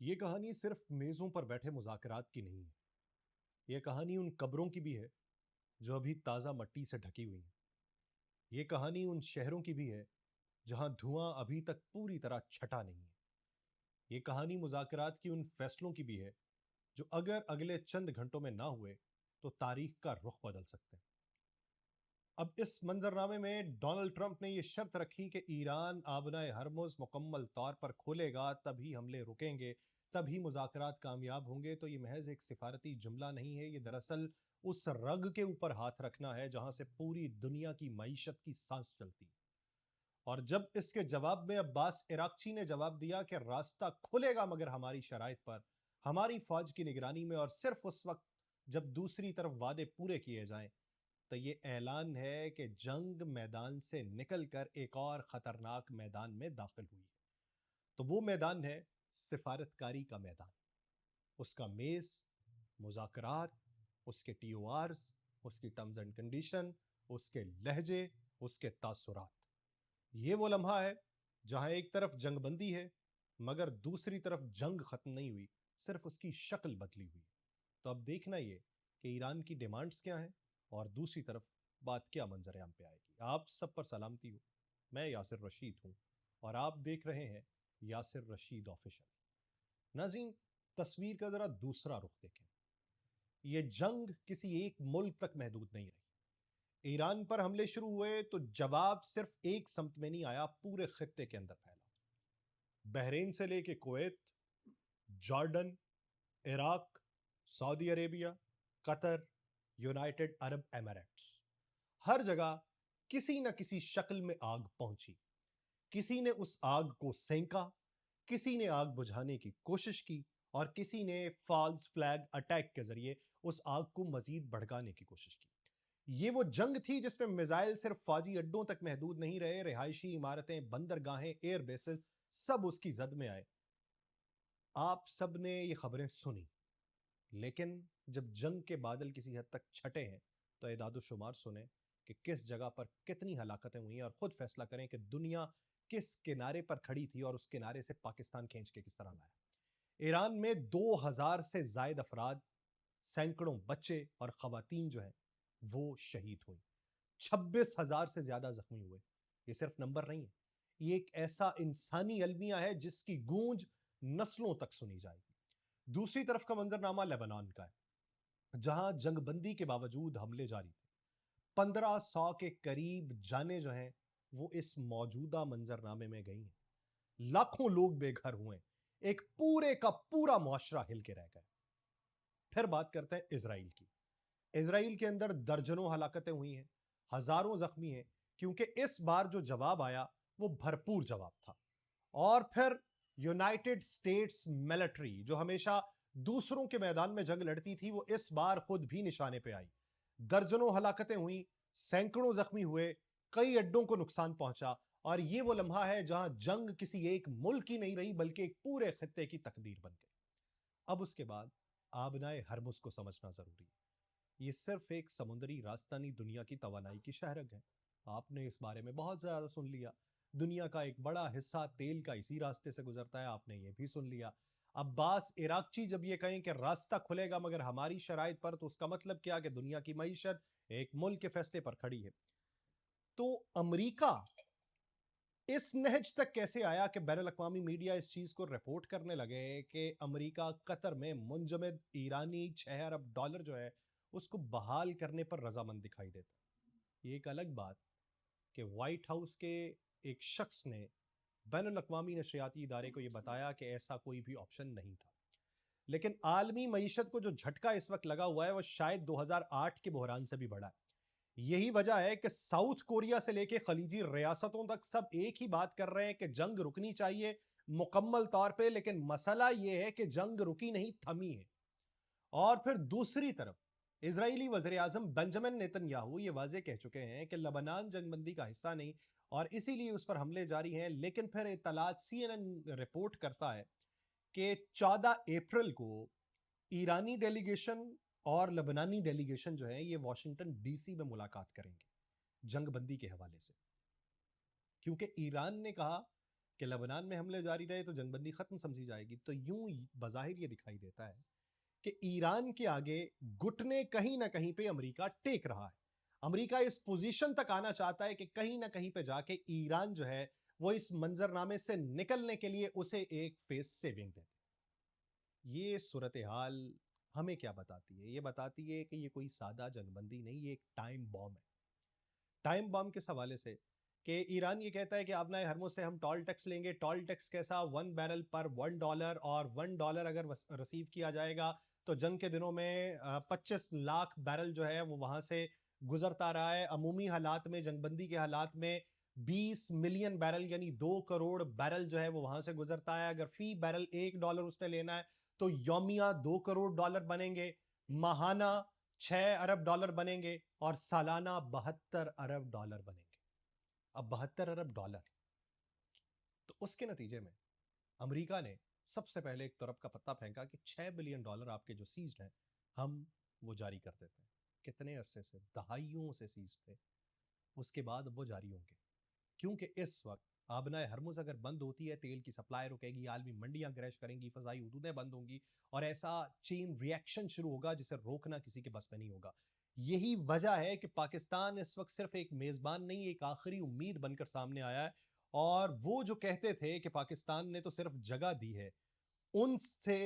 یہ کہانی صرف میزوں پر بیٹھے مذاکرات کی نہیں ہے۔ یہ کہانی ان قبروں کی بھی ہے جو ابھی تازہ مٹی سے ڈھکی ہوئی ہیں۔ یہ کہانی ان شہروں کی بھی ہے جہاں دھواں ابھی تک پوری طرح چھٹا نہیں ہے۔ یہ کہانی مذاکرات کی ان فیصلوں کی بھی ہے جو اگر اگلے چند گھنٹوں میں نہ ہوئے تو تاریخ کا رخ بدل سکتے ہیں۔ اب اس منظرنامے میں ڈونلڈ ٹرمپ نے یہ شرط رکھی کہ ایران آبنائے ہرمز مکمل طور پر کھولے گا تبھی حملے رکیں گے، تبھی مذاکرات کامیاب ہوں گے۔ تو یہ محض ایک سفارتی جملہ نہیں ہے، یہ دراصل اس رگ کے اوپر ہاتھ رکھنا ہے جہاں سے پوری دنیا کی معیشت کی سانس چلتی ہے۔ اور جب اس کے جواب میں عباس عراقچی نے جواب دیا کہ راستہ کھلے گا مگر ہماری شرائط پر، ہماری فوج کی نگرانی میں، اور صرف اس وقت جب دوسری طرف وعدے پورے کیے جائیں، تو یہ اعلان ہے کہ جنگ میدان سے نکل کر ایک اور خطرناک میدان میں داخل ہوئی ہے۔ تو وہ میدان ہے سفارتکاری کا میدان، اس کا میز، مذاکرات، اس کے ٹی او آرز، اس کی ٹرمز اینڈ کنڈیشن، اس کے لہجے، اس کے تاثرات۔ یہ وہ لمحہ ہے جہاں ایک طرف جنگ بندی ہے مگر دوسری طرف جنگ ختم نہیں ہوئی، صرف اس کی شکل بدلی ہوئی۔ تو اب دیکھنا یہ کہ ایران کی ڈیمانڈز کیا ہیں اور دوسری طرف بات کیا منظر عام پہ آئے گی۔ آپ سب پر سلامتی ہو، میں یاسر رشید ہوں اور آپ دیکھ رہے ہیں یاسر رشید آفیشل۔ ناظرین، تصویر کا ذرا دوسرا رخ دیکھیں۔ یہ جنگ کسی ایک ملک تک محدود نہیں رہی۔ ایران پر حملے شروع ہوئے تو جواب صرف ایک سمت میں نہیں آیا، پورے خطے کے اندر پھیلا۔ بحرین سے لے کے کویت، جارڈن، عراق، سعودی عربیہ، قطر، یونائٹڈ عرب ایمریٹس، ہر جگہ کسی نہ کسی شکل میں آگ پہنچی۔ کسی نے اس آگ کو سینکا، کسی نے آگ بجھانے کی کوشش کی، اور کسی نے فالس فلیگ اٹیک کے ذریعے اس آگ کو مزید بھڑکانے کی کوشش کی۔ یہ وہ جنگ تھی جس میں میزائل صرف فوجی اڈوں تک محدود نہیں رہے، رہائشی عمارتیں، بندرگاہیں، ایئر بیسز، سب اس کی زد میں آئے۔ آپ سب نے یہ خبریں سنی، لیکن جب جنگ کے بادل کسی حد تک چھٹے ہیں تو اعداد و شمار سنیں کہ کس جگہ پر کتنی ہلاکتیں ہوئی ہیں، اور خود فیصلہ کریں کہ دنیا کس کنارے پر کھڑی تھی اور اس کنارے سے پاکستان کھینچ کے کس طرح لایا۔ ایران میں 2000 سے زائد افراد، سینکڑوں بچے اور خواتین جو ہیں وہ شہید ہوئیں، 26,000 سے زیادہ زخمی ہوئے۔ یہ صرف نمبر نہیں ہے، یہ ایک ایسا انسانی المیہ ہے جس کی گونج نسلوں تک سنی جائے گی۔ دوسری طرف کا منظرنامہ لیبنان کا ہے، جہاں جنگ بندی کے باوجود حملے جاری تھے۔ 1500 کے قریب جانیں جو ہیں وہ اس موجودہ منظرنامے میں گئی ہیں۔ لاکھوں لوگ بے گھر ہوئے، ایک پورے کا پورا معاشرہ ہل کے رہ گئے۔ پھر بات کرتے ہیں اسرائیل کی۔ اسرائیل کے اندر درجنوں ہلاکتیں ہوئی ہیں، ہزاروں زخمی ہیں، کیونکہ اس بار جو جواب آیا وہ بھرپور جواب تھا۔ اور پھر یونائٹڈ سٹیٹس ملٹری، جو ہمیشہ دوسروں کے میدان میں جنگ لڑتی تھی، وہ اس بار خود بھی نشانے پہ آئی۔ درجنوں ہلاکتیں ہوئیں، سینکڑوں زخمی ہوئے، کئی اڈوں کو نقصان پہنچا، اور یہ وہ لمحہ ہے جہاں جنگ کسی ایک ملک کی نہیں رہی بلکہ ایک پورے خطے کی تقدیر بن گئی۔ اب اس کے بعد آبنائے ہرمز کو سمجھنا ضروری ہے۔ یہ صرف ایک سمندری راستہ نہیں، دنیا کی توانائی کی شہرگ ہے۔ آپ نے اس بارے میں بہت زیادہ سن لیا، دنیا کا ایک بڑا حصہ تیل کا اسی راستے سے گزرتا ہے، آپ نے یہ بھی سن لیا۔ عباس عراقچی جب یہ کہیں کہ راستہ کھلے گا مگر ہماری شرائط پر، تو اس کا مطلب کیا کہ دنیا کی معیشت ایک ملک کے فیصلے پر کھڑی ہے۔ تو امریکہ اس نہج تک کیسے آیا کہ بین الاقوامی میڈیا اس چیز کو رپورٹ کرنے لگے کہ امریکہ قطر میں منجمد ایرانی 6 ارب ڈالر جو ہے اس کو بحال کرنے پر رضامند دکھائی دیتا ہے۔ یہ ایک الگ بات کہ وائٹ ہاؤس کے ایک شخص نے بین الاقوامی نشریاتی ادارے کو یہ بتایا کہ ایسا کوئی بھی آپشن نہیں تھا۔ لیکن عالمی معیشت کو جو جھٹکا اس وقت لگا ہوا ہے وہ شاید 2008 کے بحران سے بھی بڑا ہے۔ یہی وجہ ہے کہ ساؤتھ کوریا سے لے کے خلیجی ریاستوں تک سب ایک ہی بات کر رہے ہیں کہ جنگ رکنی چاہیے مکمل طور پہ، لیکن مسئلہ یہ ہے کہ جنگ رکی نہیں، تھمی ہے۔ اور پھر دوسری طرف اسرائیلی وزیر اعظم بنجمن نیتن یاہو یہ واضح کہہ چکے ہیں کہ لبنان جنگ بندی کا حصہ نہیں اور اسی لیے اس پر حملے جاری ہیں۔ لیکن پھر اطلاعات CNN رپورٹ کرتا ہے کہ 14 اپریل کو ایرانی ڈیلیگیشن اور لبنانی ڈیلیگیشن جو ہے یہ واشنگٹن ڈی سی میں ملاقات کریں گے جنگ بندی کے حوالے سے، کیونکہ ایران نے کہا کہ لبنان میں حملے جاری رہے تو جنگ بندی ختم سمجھی جائے گی. تو یوں بظاہر یہ دکھائی دیتا ہے کہ ایران کے آگے گھٹنے کہیں نہ کہیں پہ امریکہ ٹیک رہا ہے. امریکہ اس پوزیشن تک آنا چاہتا ہے کہ کہیں نہ کہیں پہ جا کے ایران جو ہے وہ اس منظرنامے سے نکلنے کے لیے اسے ایک فیس سیونگ دے. یہ صورتحال ہمیں کیا بتاتی ہے؟ یہ بتاتی ہے کہ یہ کوئی سادہ جنگ بندی نہیں، یہ ایک ٹائم بام ہے. ٹائم بام کس حوالے سے؟ کہ ایران یہ کہتا ہے کہ آبنائے ہرمز سے ہم ٹول ٹیکس لیں گے. ٹول ٹیکس کیسا؟ 1 بیرل پر $1، اور $1 اگر ریسیو کیا جائے گا تو جنگ کے دنوں میں 25 لاکھ بیرل جو ہے وہ وہاں سے گزرتا رہا ہے. عمومی حالات میں، جنگ بندی کے حالات میں 20 ملین بیرل یعنی 2 کروڑ بیرل جو ہے وہ وہاں سے گزرتا ہے. اگر فی بیرل $1 اس نے لینا ہے تو یومیہ $2 کروڑ بنیں گے، ماہانہ $6 ارب بنیں گے، اور سالانہ $72 ارب بنیں گے. اب $72 ارب، تو اس کے نتیجے میں امریکہ نے سب سے پہلے ایک طرف کا پتہ پھینکا کہ $6 بلین آپ کے جو سیزڈ ہیں ہم وہ جاری کر دیتے ہیں. کتنے عرصے سے؟ دہائیوں سے سیزڈ تھے. اس کے بعد اب وہ جاری ہوں گے، کیونکہ اس وقت آبنائے ہرمز اگر بند ہوتی ہے، تیل کی سپلائی رکے گی، عالمی منڈیاں کریش کریں گی، فضائی حدودیں بند ہوں گی، اور ایسا چین ریاکشن شروع ہوگا جسے روکنا کسی کے بس میں نہیں ہوگا. یہی وجہ ہے کہ پاکستان اس وقت صرف ایک میزبان نہیں، ایک آخری امید بن کر سامنے آیا ہے. اور وہ جو کہتے تھے کہ پاکستان نے تو صرف جگہ دی ہے، ان سے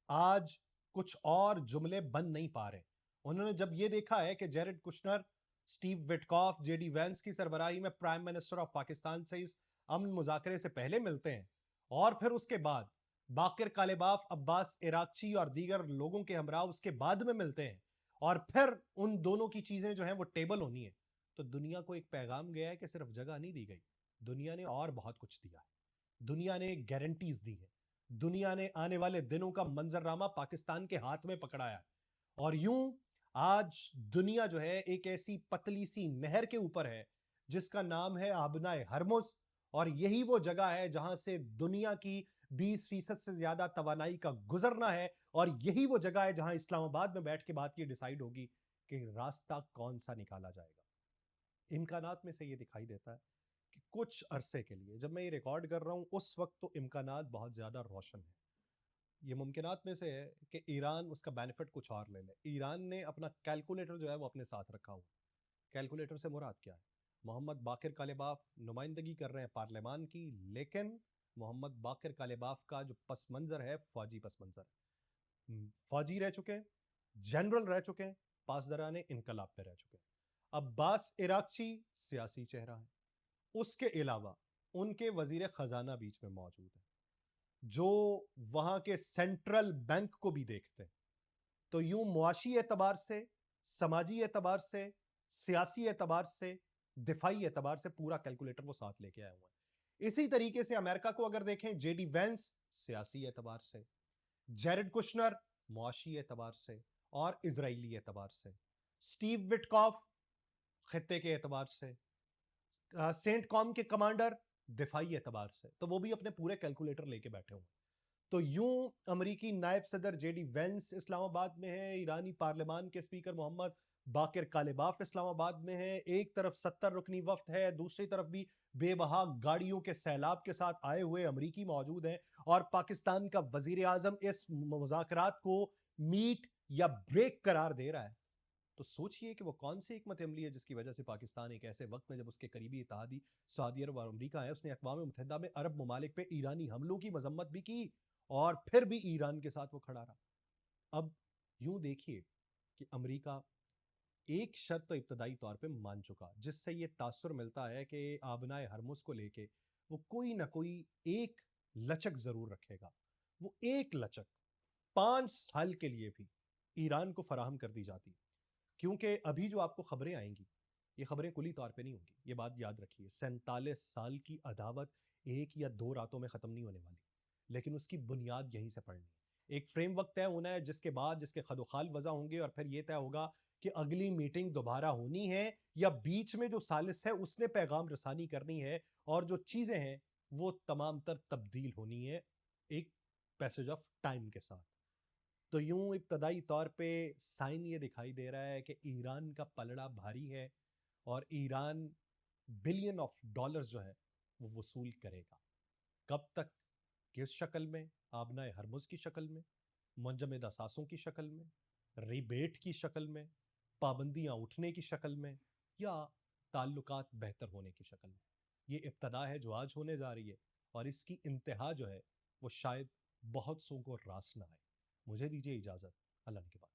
آج کچھ اور جملے بن نہیں پا رہے. انہوں نے جب یہ دیکھا ہے کہ Jared Kushner, Steve Witkoff, J D Vance کی سربراہی میں پرائم منسٹر آف پاکستان سے اس امن مذاکرے سے پہلے ملتے ہیں، اور پھر اس کے بعد باقر کالباف، عباس عراقچی اور دیگر لوگوں کے ہمراہ اس کے بعد میں ملتے ہیں، اور پھر ان دونوں کی چیزیں جو ہیں وہ ٹیبل ہونی ہے، تو دنیا کو ایک پیغام گیا ہے کہ صرف جگہ نہیں دی گئی، دنیا نے اور بہت کچھ دیا ہے. دنیا نے گارنٹیز دی ہیں. دنیا نے آنے والے دنوں کا منظرنامہ پاکستان کے ہاتھ میں پکڑایا ہے. اور یوں آج دنیا جو ہے ایک ایسی پتلی سی نہر کے اوپر ہے جس کا نام ہے آبنائے ہرمز، اور یہی وہ جگہ ہے جہاں سے دنیا کی 20% سے زیادہ توانائی کا گزرنا ہے، اور یہی وہ جگہ ہے جہاں اسلام آباد میں بیٹھ کے بات یہ ڈیسائیڈ ہوگی کہ راستہ کون سا نکالا جائے گا. امکانات میں سے یہ دکھائی دیتا ہے کہ کچھ عرصے کے لیے، جب میں یہ ریکارڈ کر رہا ہوں اس وقت تو امکانات بہت زیادہ روشن ہیں. یہ ممکنات میں سے ہے کہ ایران اس کا بینیفٹ کچھ اور لے لے. ایران نے اپنا کیلکولیٹر جو ہے وہ اپنے ساتھ رکھا ہوا. کیلکولیٹر سے مراد کیا ہے؟ محمد باقر کالباف نمائندگی کر رہے ہیں پارلیمان کی، لیکن محمد باقر کالباف کا جو پس منظر ہے فوجی پس منظر ہے. فوجی رہ چکے ہیں، جنرل رہ چکے ہیں، پاسداران انقلاب پہ رہ چکے ہیں. عباس عراقچی سیاسی چہرہ ہے. اس کے علاوہ ان کے وزیر خزانہ بیچ میں موجود ہیں جو وہاں کے سینٹرل بینک کو بھی دیکھتے ہیں. تو یوں معاشی اعتبار سے، سماجی اعتبار سے، سیاسی اعتبار سے، دفاعی اعتبار سے پورا کیلکولیٹر وہ ساتھ لے کے آئے ہوئے ہیں. اسی طریقے سے امریکہ کو اگر دیکھیں، جے ڈی وینس سیاسی اعتبار سے، جیرڈ کشنر معاشی اعتبار سے اور اسرائیلی اعتبار سے، سٹیو وٹکاف خطے کے اعتبار سے، سینٹ کام کے کمانڈر دفاعی اعتبار سے، تو وہ بھی اپنے پورے کیلکولیٹر لے کے بیٹھے ہوئے. تو یوں امریکی نائب صدر جے ڈی وینس اسلام آباد میں ہے، ایرانی پارلیمان کے اسپیکر محمد باقر کالباف اسلام آباد میں ہے، ایک طرف 70 رکنی وفد ہے، دوسری طرف بھی بے بہا گاڑیوں کے سیلاب کے ساتھ آئے ہوئے امریکی موجود ہیں، اور پاکستان کا وزیر اعظم اس مذاکرات کو میٹ یا بریک قرار دے رہا ہے. تو سوچئے کہ وہ کون سی حکمت عملی ہے جس کی وجہ سے پاکستان ایک ایسے وقت میں، جب اس کے قریبی اتحادی سعودی عرب اور امریکہ ہے، اس نے اقوام متحدہ میں عرب ممالک پہ ایرانی حملوں کی مذمت بھی کی، اور پھر بھی ایران کے ساتھ وہ کھڑا رہا. اب یوں دیکھیے کہ امریکہ ایک شرط تو ابتدائی طور پہ مان چکا، جس سے یہ تاثر ملتا ہے کہ آبنائے ہرمز کو لے کے وہ کوئی نہ کوئی ایک لچک ضرور رکھے گا. وہ ایک لچک 5 سال کے لیے بھی ایران کو فراہم کر دی جاتی، کیونکہ ابھی جو آپ کو خبریں آئیں گی یہ خبریں کلی طور پہ نہیں ہوں گی. یہ بات یاد رکھیے، 47 سال کی عداوت 1 یا 2 راتوں میں ختم نہیں ہونے والی، لیکن اس کی بنیاد یہیں سے پڑنی ہے. ایک فریم وقت طے ہونا ہے جس کے بعد جس کے خد و خال وضع ہوں گے، اور پھر یہ طے ہوگا کہ اگلی میٹنگ دوبارہ ہونی ہے یا بیچ میں جو ثالث ہے اس نے پیغام رسانی کرنی ہے، اور جو چیزیں ہیں وہ تمام تر تبدیل ہونی ہے ایک پیسج آف ٹائم کے ساتھ. تو یوں ابتدائی طور پہ سائن یہ دکھائی دے رہا ہے کہ ایران کا پلڑا بھاری ہے، اور ایران بلین آف ڈالرز جو ہے وہ وصول کرے گا. کب تک، کس شکل میں؟ آبنائے ہرمز کی شکل میں، منجمد اثاثوں کی شکل میں، ریبیٹ کی شکل میں، پابندیاں اٹھنے کی شکل میں، یا تعلقات بہتر ہونے کی شکل میں؟ یہ ابتدا ہے جو آج ہونے جا رہی ہے، اور اس کی انتہا جو ہے وہ شاید بہت سو کو راس نہ آئے۔ مجھے دیجیے اجازت، اللہ نے کے بعد۔